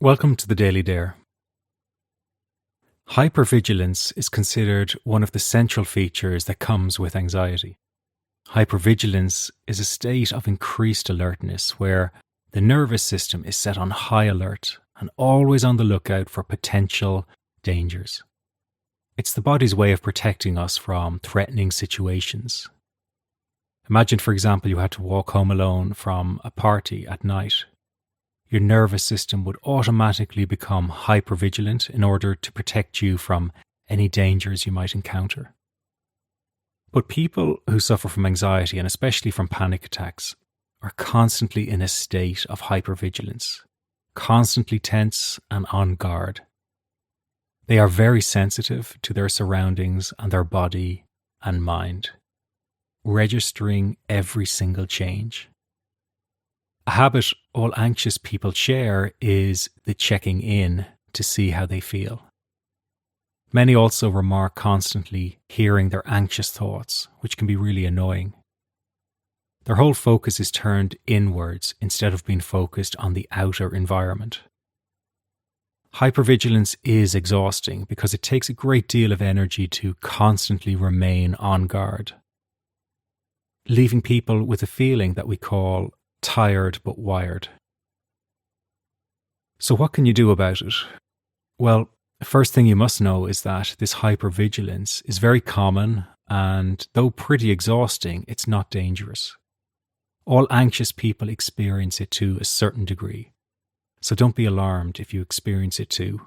Welcome to the Daily Dare. Hypervigilance is considered one of the central features that comes with anxiety. Hypervigilance is a state of increased alertness where the nervous system is set on high alert and always on the lookout for potential dangers. It's the body's way of protecting us from threatening situations. Imagine, for example, you had to walk home alone from a party at night. Your nervous system would automatically become hypervigilant in order to protect you from any dangers you might encounter. But people who suffer from anxiety, and especially from panic attacks, are constantly in a state of hypervigilance, constantly tense and on guard. They are very sensitive to their surroundings and their body and mind, registering every single change. A habit all anxious people share is the checking in to see how they feel. Many also remark constantly hearing their anxious thoughts, which can be really annoying. Their whole focus is turned inwards instead of being focused on the outer environment. Hypervigilance is exhausting because it takes a great deal of energy to constantly remain on guard, leaving people with a feeling that we call tired but wired. So what can you do about it? Well, first thing you must know is that this hypervigilance is very common, and though pretty exhausting, it's not dangerous. All anxious people experience it to a certain degree, so don't be alarmed if you experience it too.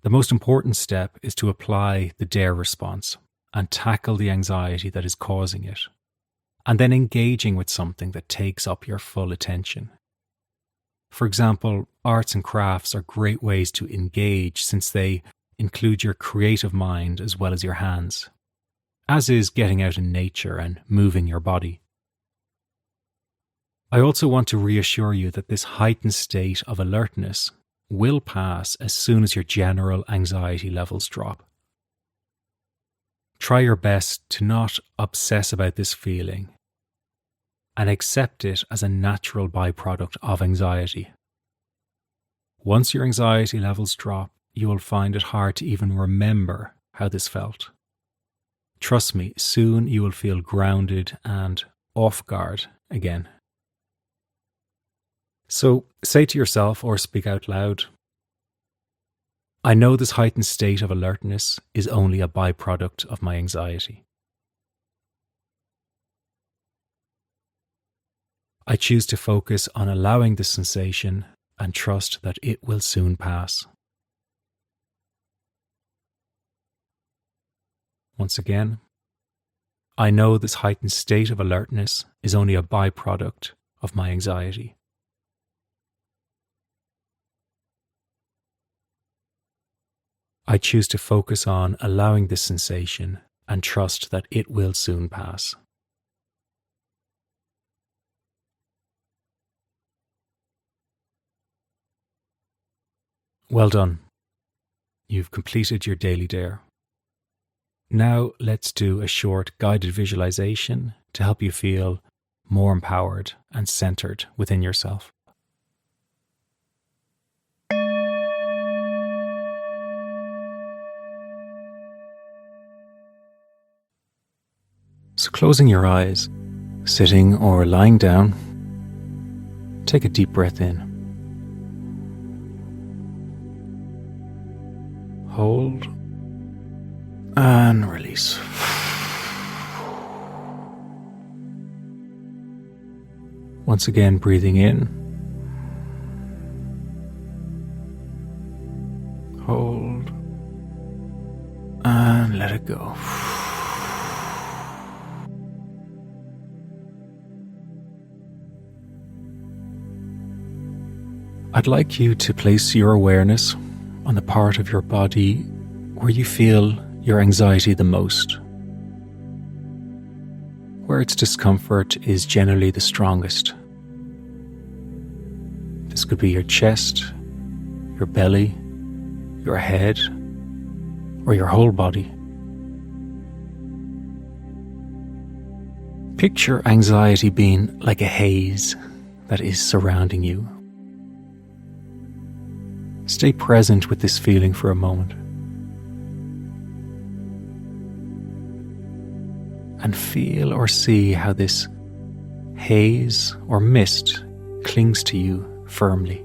The most important step is to apply the DARE response and tackle the anxiety that is causing it, and then engaging with something that takes up your full attention. For example, arts and crafts are great ways to engage since they include your creative mind as well as your hands, as is getting out in nature and moving your body. I also want to reassure you that this heightened state of alertness will pass as soon as your general anxiety levels drop. Try your best to not obsess about this feeling and accept it as a natural byproduct of anxiety. Once your anxiety levels drop, you will find it hard to even remember how this felt. Trust me, soon you will feel grounded and off guard again. So say to yourself or speak out loud, I know this heightened state of alertness is only a byproduct of my anxiety. I choose to focus on allowing this sensation and trust that it will soon pass. Once again, I know this heightened state of alertness is only a byproduct of my anxiety. I choose to focus on allowing this sensation and trust that it will soon pass. Well done. You've completed your daily dare. Now let's do a short guided visualization to help you feel more empowered and centered within yourself. So closing your eyes, sitting or lying down, take a deep breath in. Hold and release. Once again, breathing in. Hold and let it go. I'd like you to place your awareness on the part of your body where you feel your anxiety the most, where its discomfort is generally the strongest. This could be your chest, your belly, your head, or your whole body. Picture anxiety being like a haze that is surrounding you. Stay present with this feeling for a moment. And feel or see how this haze or mist clings to you firmly,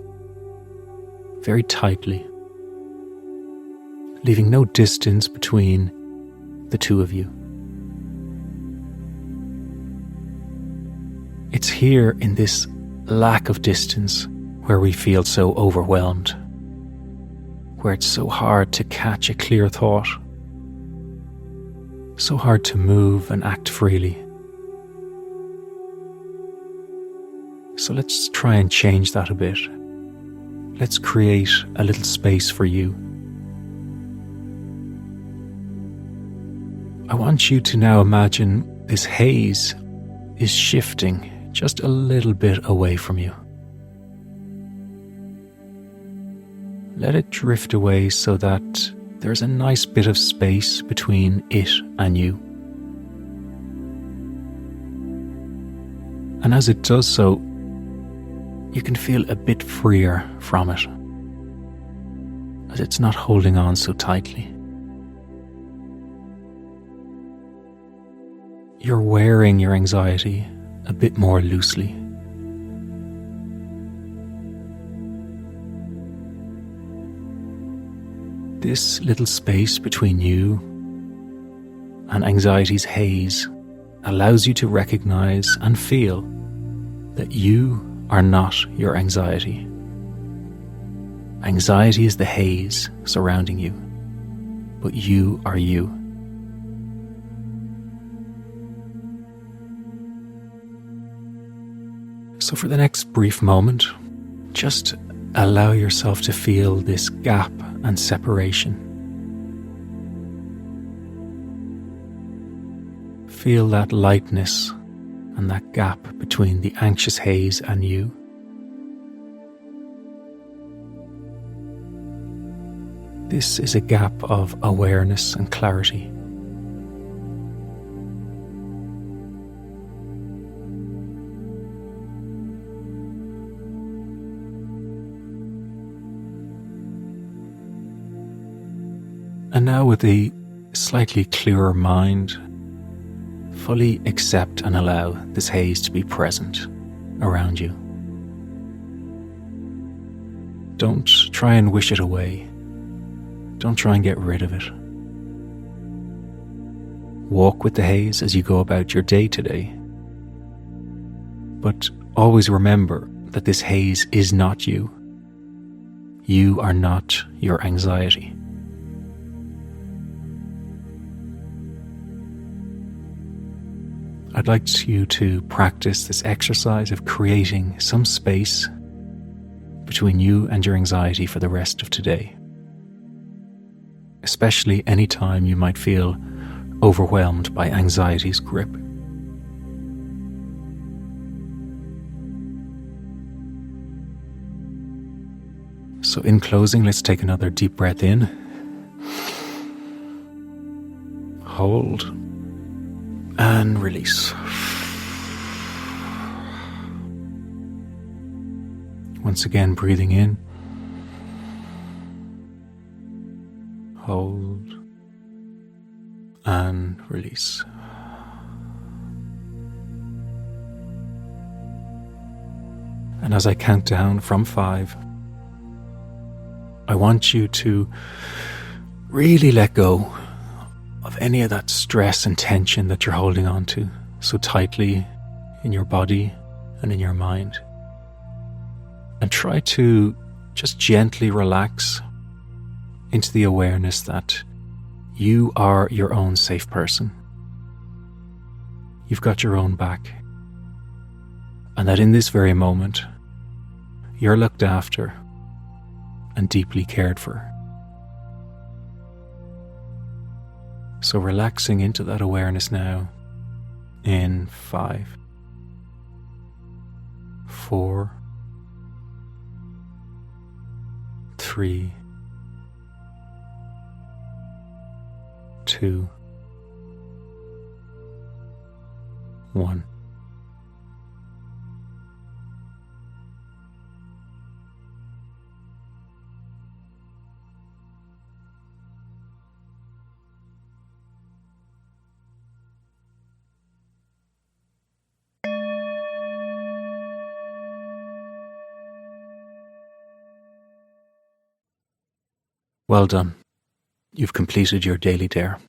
very tightly, leaving no distance between the two of you. It's here in this lack of distance where we feel so overwhelmed, where it's so hard to catch a clear thought, so hard to move and act freely. So let's try and change that a bit. Let's create a little space for you. I want you to now imagine this haze is shifting just a little bit away from you. Let it drift away so that there's a nice bit of space between it and you. And as it does so, you can feel a bit freer from it, as it's not holding on so tightly. You're wearing your anxiety a bit more loosely. This little space between you and anxiety's haze allows you to recognize and feel that you are not your anxiety. Anxiety is the haze surrounding you, but you are you. So for the next brief moment, just allow yourself to feel this gap and separation. Feel that lightness and that gap between the anxious haze and you. This is a gap of awareness and clarity. And now with a slightly clearer mind, fully accept and allow this haze to be present around you. Don't try and wish it away. Don't try and get rid of it. Walk with the haze as you go about your day today. But always remember that this haze is not you. You are not your anxiety. I'd like you to practice this exercise of creating some space between you and your anxiety for the rest of today, especially any time you might feel overwhelmed by anxiety's grip. So in closing, let's take another deep breath in. Hold. And release. Once again, breathing in. Hold. And release. And as I count down from 5, I want you to really let go of any of that stress and tension that you're holding on to so tightly in your body and in your mind. And try to just gently relax into the awareness that you are your own safe person. You've got your own back. And that in this very moment, you're looked after and deeply cared for. So relaxing into that awareness now in 5, 4, 3, 2, 1. Well done. You've completed your daily dare.